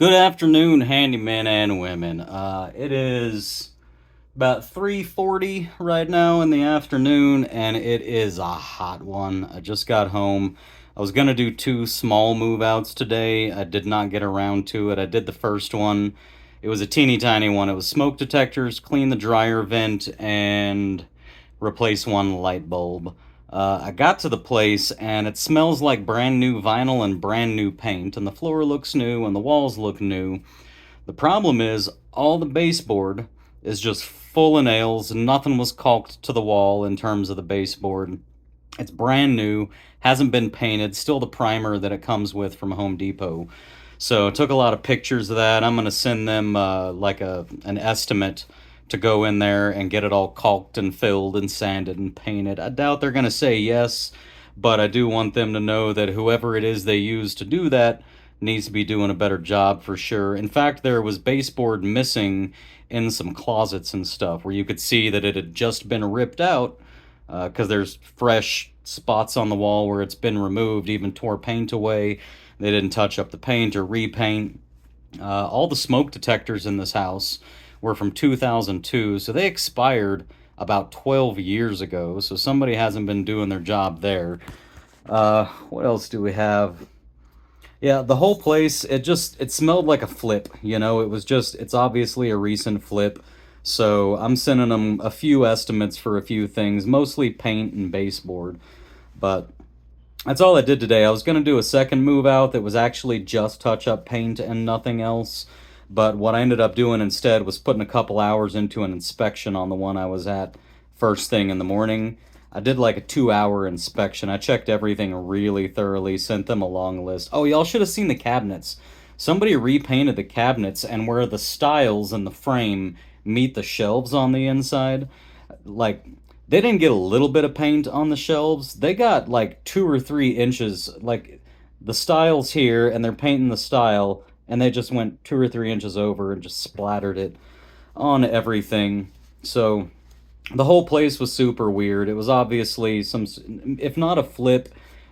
Good afternoon, handymen and women. It is about 3:40 right now in the afternoon, and it is a hot one. I just got home. I was gonna do two small move outs today. I did not get around to it. I did the first one. It was a teeny tiny one. It was smoke detectors, clean the dryer vent, and replace one light bulb. I got to the place and it smells like brand new vinyl and brand new paint, and the floor looks new and the walls look new. The problem is all the baseboard is just full of nails. Nothing was caulked to the wall in terms of the baseboard. It's brand new, hasn't been painted, still the primer that it comes with from Home Depot. So I took a lot of pictures of that. I'm going to send them an estimate to go in there and get it all caulked and filled and sanded and painted. I doubt they're going to say yes, but I do want them to know that whoever it is they use to do that needs to be doing a better job for sure. In fact, there was baseboard missing in some closets and stuff where you could see that it had just been ripped out because there's fresh spots on the wall where it's been removed, even tore paint away. They didn't touch up the paint or repaint. All the smoke detectors in this house were from 2002, so they expired about 12 years ago, so somebody hasn't been doing their job there. What else do we have? Yeah, the whole place, it smelled like a flip, you know, it's obviously a recent flip. So I'm sending them a few estimates for a few things, mostly paint and baseboard. But that's all I did today. I was going to do a second move out that was actually just touch up paint and nothing else. But what I ended up doing instead was putting a couple hours into an inspection on the one I was at first thing in the morning. I did like a 2 hour inspection. I checked everything really thoroughly, sent them a long list. Oh, y'all should have seen the cabinets. Somebody repainted the cabinets, and where the stiles and the frame meet the shelves on the inside, like, they didn't get a little bit of paint on the shelves. They got like 2 or 3 inches, like the stiles here, and they're painting the stile, and they just went 2 or 3 inches over and just splattered it on everything. So the whole place was super weird. It was obviously some, if not a flip,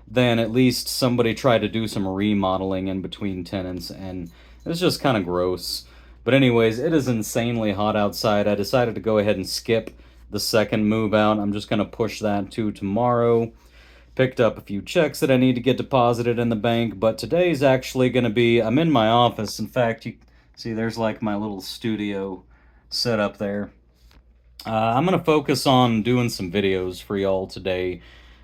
then at least somebody tried to do some remodeling in between tenants, and it was just kind of gross. But anyways, it is insanely hot outside. I decided to go ahead and skip the second move out. I'm just going to push that to tomorrow. Picked up a few checks that I need to get deposited in the bank, but today's actually going to be, I'm in my office. In fact, you see there's like my little studio set up there. I'm going to focus on doing some videos for y'all today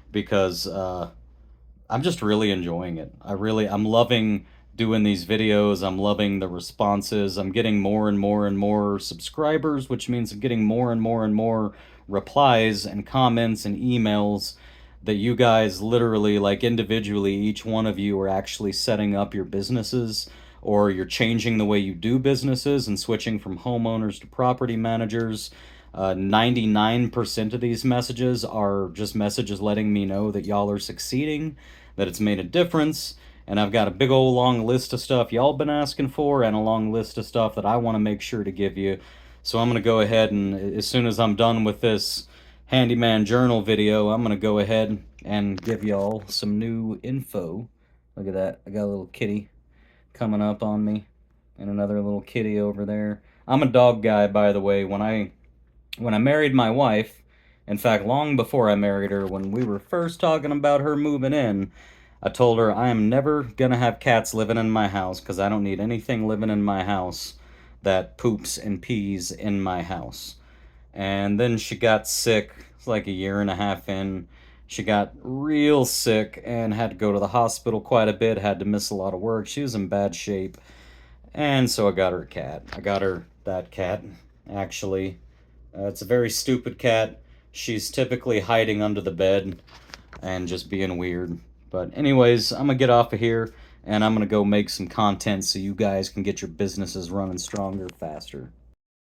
because I'm just really enjoying it. I'm loving doing these videos. I'm loving the responses. I'm getting more and more and more subscribers, which means I'm getting more and more and more replies and comments and emails that you guys literally, like individually, each one of you are actually setting up your businesses, or you're changing the way you do businesses and switching from homeowners to property managers. 99% of these messages are just messages letting me know that y'all are succeeding, that it's made a difference, and I've got a big old long list of stuff y'all been asking for and a long list of stuff that I want to make sure to give you. So I'm going to go ahead and, as soon as I'm done with this handyman journal video, I'm going to go ahead and give y'all some new info. Look at that. I got a little kitty coming up on me and another little kitty over there. I'm a dog guy, by the way. When I married my wife, in fact, long before I married her, when we were first talking about her moving in, I told her I am never going to have cats living in my house because I don't need anything living in my house that poops and pees in my house. And then she got sick. It's like a year and a half in. She got real sick and had to go to the hospital quite a bit, had to miss a lot of work. She was in bad shape. And so I got her a cat. I got her that cat, actually. It's a very stupid cat. She's typically hiding under the bed and just being weird. But anyways, I'm going to get off of here, and I'm going to go make some content so you guys can get your businesses running stronger, faster.